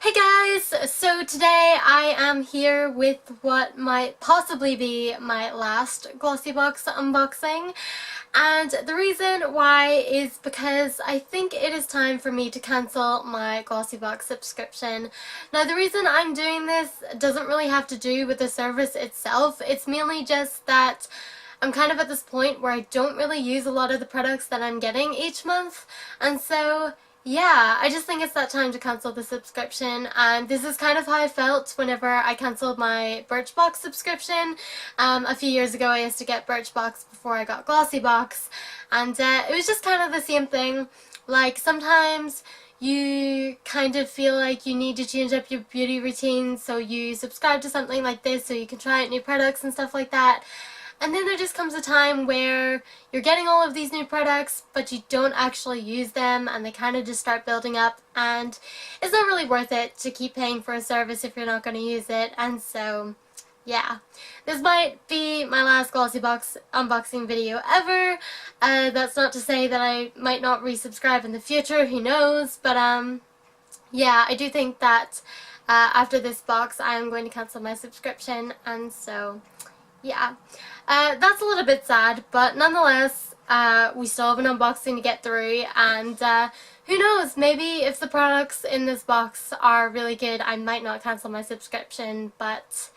Hey guys! So today I am here with what might possibly be my last Glossybox unboxing, and the reason why is because I think it is time for me to cancel my Glossybox subscription. Now the reason I'm doing this doesn't really have to do with the service itself, it's mainly just that I'm kind of at this point where I don't really use a lot of the products that I'm getting each month, and so yeah, I just think it's that time to cancel the subscription, and this is kind of how I felt whenever I cancelled my Birchbox subscription. A few years ago I used to get Birchbox before I got Glossybox, and it was just kind of the same thing. Like, sometimes you kind of feel like you need to change up your beauty routine, so you subscribe to something like this so you can try out new products and stuff like that. And then there just comes a time where you're getting all of these new products, but you don't actually use them, and they kind of just start building up, and it's not really worth it to keep paying for a service if you're not going to use it. And so, yeah. This might be my last Glossybox unboxing video ever. That's not to say that I might not resubscribe in the future, who knows, but yeah, I do think that after this box I am going to cancel my subscription, and so yeah, that's a little bit sad, but nonetheless, we still have an unboxing to get through, and who knows, maybe if the products in this box are really good, I might not cancel my subscription, but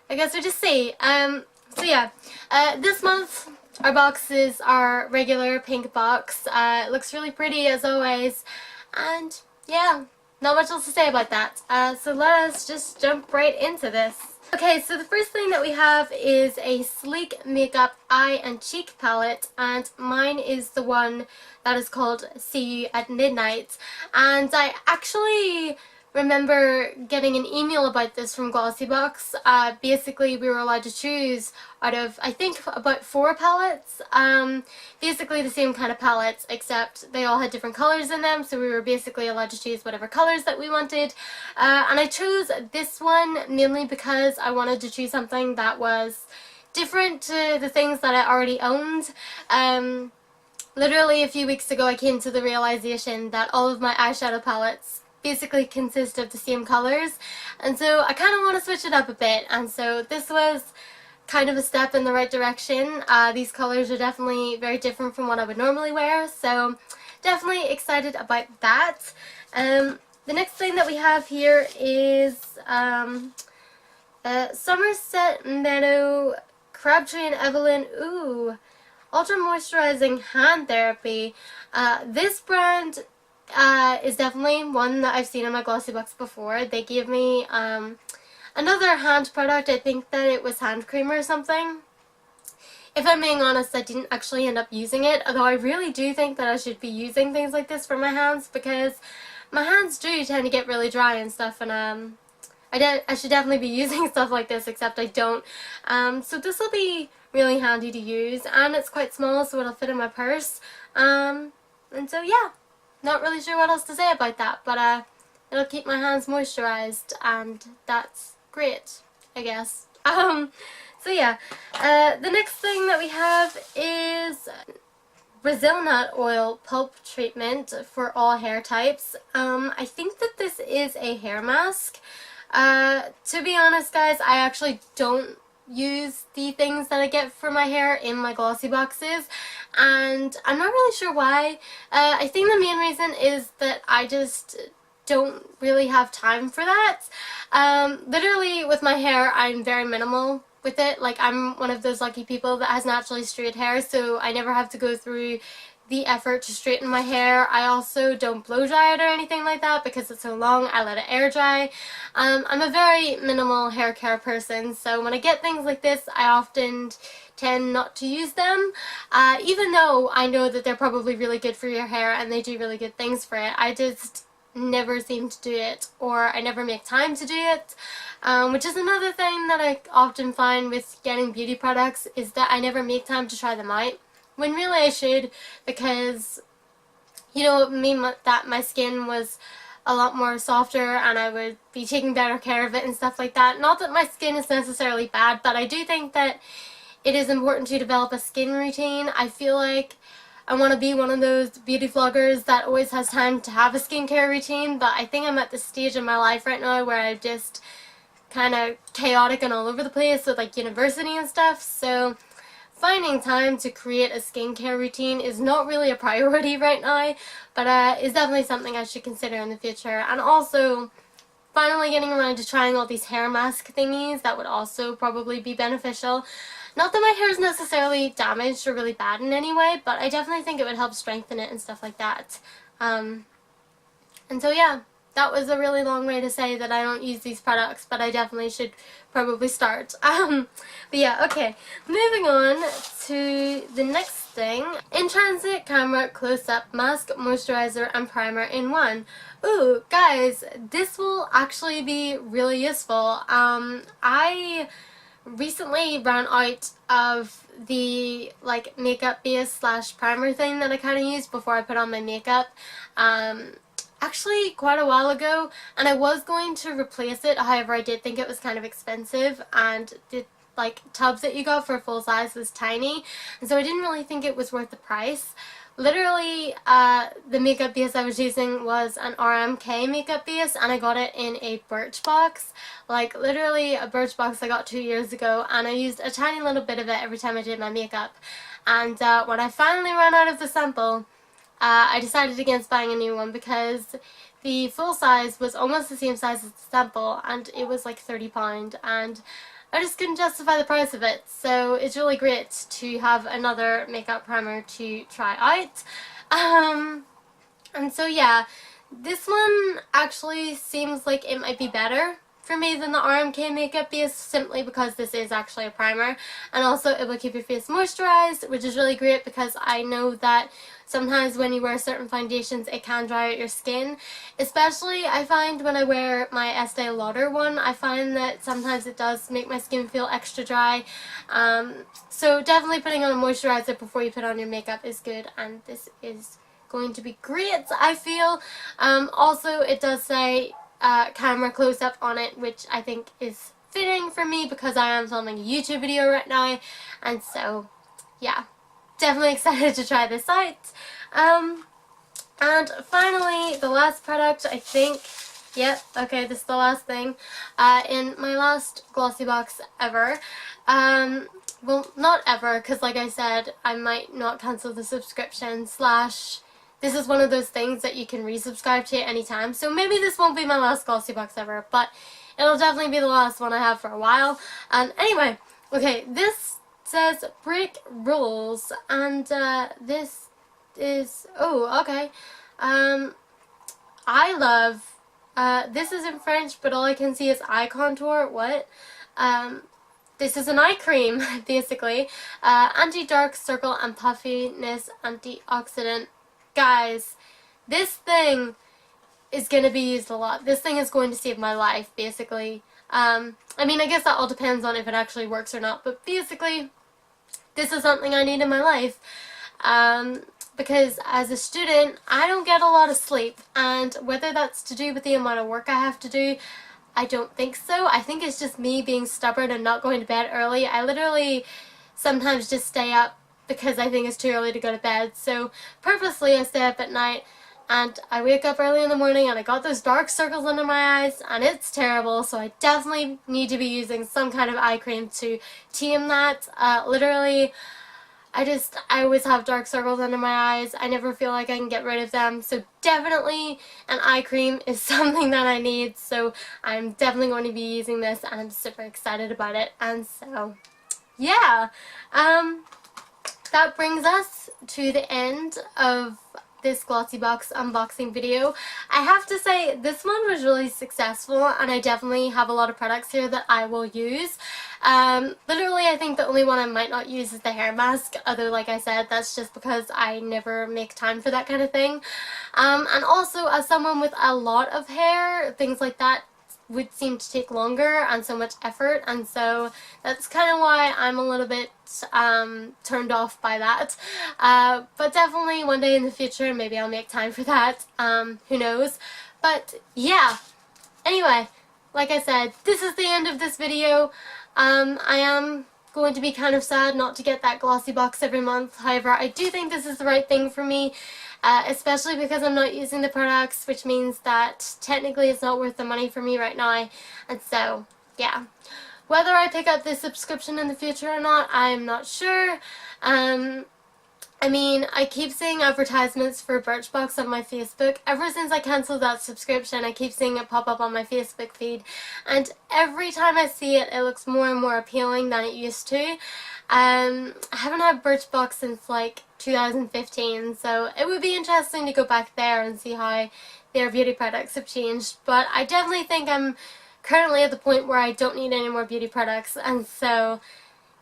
I guess we'll just see. So yeah, this month our box is our regular pink box. It looks really pretty as always, and yeah, not much else to say about that. So let us just jump right into this. Okay, so the first thing that we have is a sleek makeup eye and cheek palette, and mine is the one that is called See You at Midnight, and I actually remember getting an email about this from Glossybox. Basically we were allowed to choose out of, I think, about 4 palettes, basically the same kind of palettes, except they all had different colours in them, so we were basically allowed to choose whatever colours that we wanted, and I chose this one mainly because I wanted to choose something that was different to the things that I already owned. Literally a few weeks ago I came to the realization that all of my eyeshadow palettes basically consist of the same colours, and so I kind of want to switch it up a bit, and so this was kind of a step in the right direction. These colours are definitely very different from what I would normally wear, so definitely excited about that. The next thing that we have here is Somerset, Meadow, Crabtree and Evelyn, Ultra Moisturizing Hand Therapy. This brand is definitely one that I've seen in my Glossybox before. They gave me another hand product. I think that it was hand cream or something. If I'm being honest, I didn't actually end up using it, although I really do think that I should be using things like this for my hands, because my hands do tend to get really dry and stuff, and I should definitely be using stuff like this, except I don't. So this will be really handy to use, and it's quite small, so it'll fit in my purse. And so yeah. Not really sure what else to say about that, but it'll keep my hands moisturized, and that's great, I guess. So yeah, the next thing that we have is Brazilnut oil pulp treatment for all hair types. I think that this is a hair mask. To be honest, guys, I actually don't use the things that I get for my hair in my glossy boxes, and I'm not really sure why. I think the main reason is that I just don't really have time for that. Literally with my hair, I'm very minimal with it. Like, I'm one of those lucky people that has naturally straight hair, so I never have to go through the effort to straighten my hair. I also don't blow dry it or anything like that because it's so long. I let it air dry. I'm a very minimal hair care person, so when I get things like this, I often tend not to use them, even though I know that they're probably really good for your hair and they do really good things for it. I just never seem to do it, or I never make time to do it, which is another thing that I often find with getting beauty products, is that I never make time to try them out, when really I should, because, you know, it mean that my skin was a lot more softer and I would be taking better care of it and stuff like that. Not that my skin is necessarily bad, but I do think that it is important to develop a skin routine. I feel like I want to be one of those beauty vloggers that always has time to have a skincare routine, but I think I'm at the stage in my life right now where I'm just kind of chaotic and all over the place with like university and stuff, so finding time to create a skincare routine is not really a priority right now, but is definitely something I should consider in the future. And also finally getting around to trying all these hair mask thingies, that would also probably be beneficial. Not that my hair is necessarily damaged or really bad in any way, but I definitely think it would help strengthen it and stuff like that. And so yeah, that was a really long way to say that I don't use these products, but I definitely should probably start. But yeah, okay, moving on to the next thing. In Transit Camera Close-Up Mask, Moisturizer and Primer in one. Ooh, guys, this will actually be really useful. I recently ran out of the like makeup base slash primer thing that I kind of used before I put on my makeup. Actually quite a while ago, and I was going to replace it, however I did think it was kind of expensive, and the like tubs that you got for full size was tiny, and so I didn't really think it was worth the price. Literally, the makeup base I was using was an RMK makeup base, and I got it in a Birchbox. Like, literally a Birchbox I got 2 years ago, and I used a tiny little bit of it every time I did my makeup. And when I finally ran out of the sample, I decided against buying a new one because the full size was almost the same size as the sample, and it was like £30, and I just couldn't justify the price of it. So it's really great to have another makeup primer to try out. And so yeah, this one actually seems like it might be better for me than the RMK makeup base, simply because this is actually a primer, and also it will keep your face moisturized, which is really great because I know that sometimes when you wear certain foundations it can dry out your skin. Especially I find when I wear my Estee Lauder one, I find that sometimes it does make my skin feel extra dry. So definitely putting on a moisturizer before you put on your makeup is good, and this is going to be great, I feel. Also it does say camera close-up on it, which I think is fitting for me because I am filming a YouTube video right now, and so yeah, definitely excited to try this out. And finally, the last product, I think, yep, okay, this is the last thing, in my last Glossybox ever. Well, not ever, because like I said, I might not cancel the subscription, slash this is one of those things that you can resubscribe to at any time, so maybe this won't be my last Glossybox ever, but it'll definitely be the last one I have for a while. Anyway, okay, this says Break Rules, and this is, oh, okay, I love, this is in French, but all I can see is eye contour. What? This is an eye cream, basically, anti-dark circle and puffiness antioxidant. Guys, this thing is going to be used a lot. This thing is going to save my life, basically. I mean, I guess that all depends on if it actually works or not, but basically, this is something I need in my life. Because as a student, I don't get a lot of sleep, and whether that's to do with the amount of work I have to do, I don't think so. I think it's just me being stubborn and not going to bed early. I literally sometimes just stay up because I think it's too early to go to bed. So purposely I stay up at night, and I wake up early in the morning and I got those dark circles under my eyes, and it's terrible. So I definitely need to be using some kind of eye cream to tame that. Literally, I always have dark circles under my eyes. I never feel like I can get rid of them. So definitely an eye cream is something that I need. So I'm definitely going to be using this, and I'm super excited about it. And so, yeah. That brings us to the end of this Glossybox unboxing video. I have to say, this one was really successful, and I definitely have a lot of products here that I will use. Literally, I think the only one I might not use is the hair mask, although like I said, that's just because I never make time for that kind of thing. And also, as someone with a lot of hair, things like that would seem to take longer and so much effort, and so that's kind of why I'm a little bit turned off by that. But definitely one day in the future, maybe I'll make time for that. Who knows? But yeah, anyway, like I said, this is the end of this video. I am going to be kind of sad not to get that Glossybox every month. However, I do think this is the right thing for me, especially because I'm not using the products, which means that technically it's not worth the money for me right now. And so, yeah. Whether I pick up this subscription in the future or not, I'm not sure. I mean, I keep seeing advertisements for Birchbox on my Facebook. Ever since I cancelled that subscription, I keep seeing it pop up on my Facebook feed. And every time I see it, it looks more and more appealing than it used to. I haven't had Birchbox since like 2015, so it would be interesting to go back there and see how their beauty products have changed. But I definitely think I'm currently at the point where I don't need any more beauty products, and so,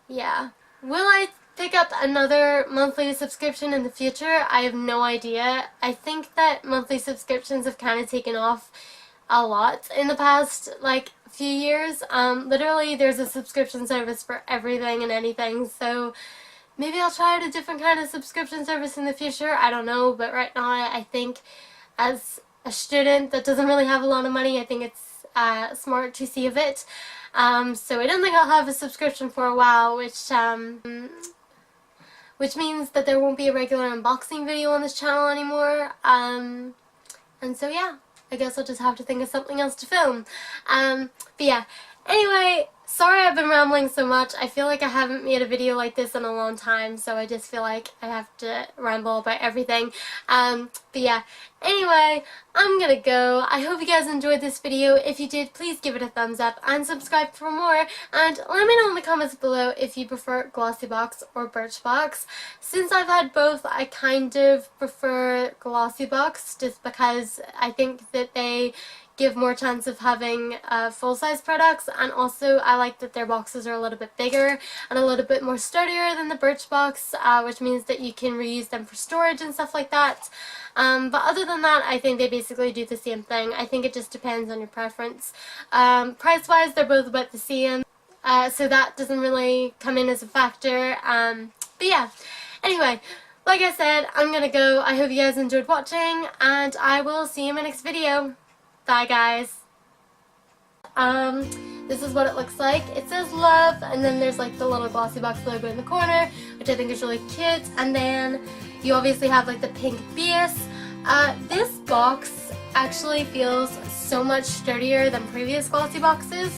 yeah. Will I pick up another monthly subscription in the future? I have no idea. I think that monthly subscriptions have kind of taken off a lot in the past like few years. Literally there's a subscription service for everything and anything, so maybe I'll try out a different kind of subscription service in the future. I don't know, but right now I think as a student that doesn't really have a lot of money, I think it's smart to save it. So I don't think I'll have a subscription for a while, which means that there won't be a regular unboxing video on this channel anymore. And so yeah, I guess I'll just have to think of something else to film. But yeah, anyway, sorry I've been rambling so much. I feel like I haven't made a video like this in a long time, so I just feel like I have to ramble about everything. But yeah, anyway, I'm gonna go. I hope you guys enjoyed this video. If you did, please give it a thumbs up and subscribe for more. And let me know in the comments below if you prefer Glossybox or Birchbox. Since I've had both, I kind of prefer Glossybox just because I think that they give more chance of having full-size products, and also I like that their boxes are a little bit bigger and a little bit more sturdier than the Birchbox, which means that you can reuse them for storage and stuff like that. But other than that, I think they basically do the same thing. I think it just depends on your preference. Price-wise, they're both about the same, so that doesn't really come in as a factor. But yeah, anyway, like I said, I'm gonna go. I hope you guys enjoyed watching, and I will see you in my next video. Bye guys. This is what it looks like. It says love, and then there's like the little Glossybox logo in the corner, which I think is really cute, and then you obviously have like the pink base. This box actually feels so much sturdier than previous Glossyboxes.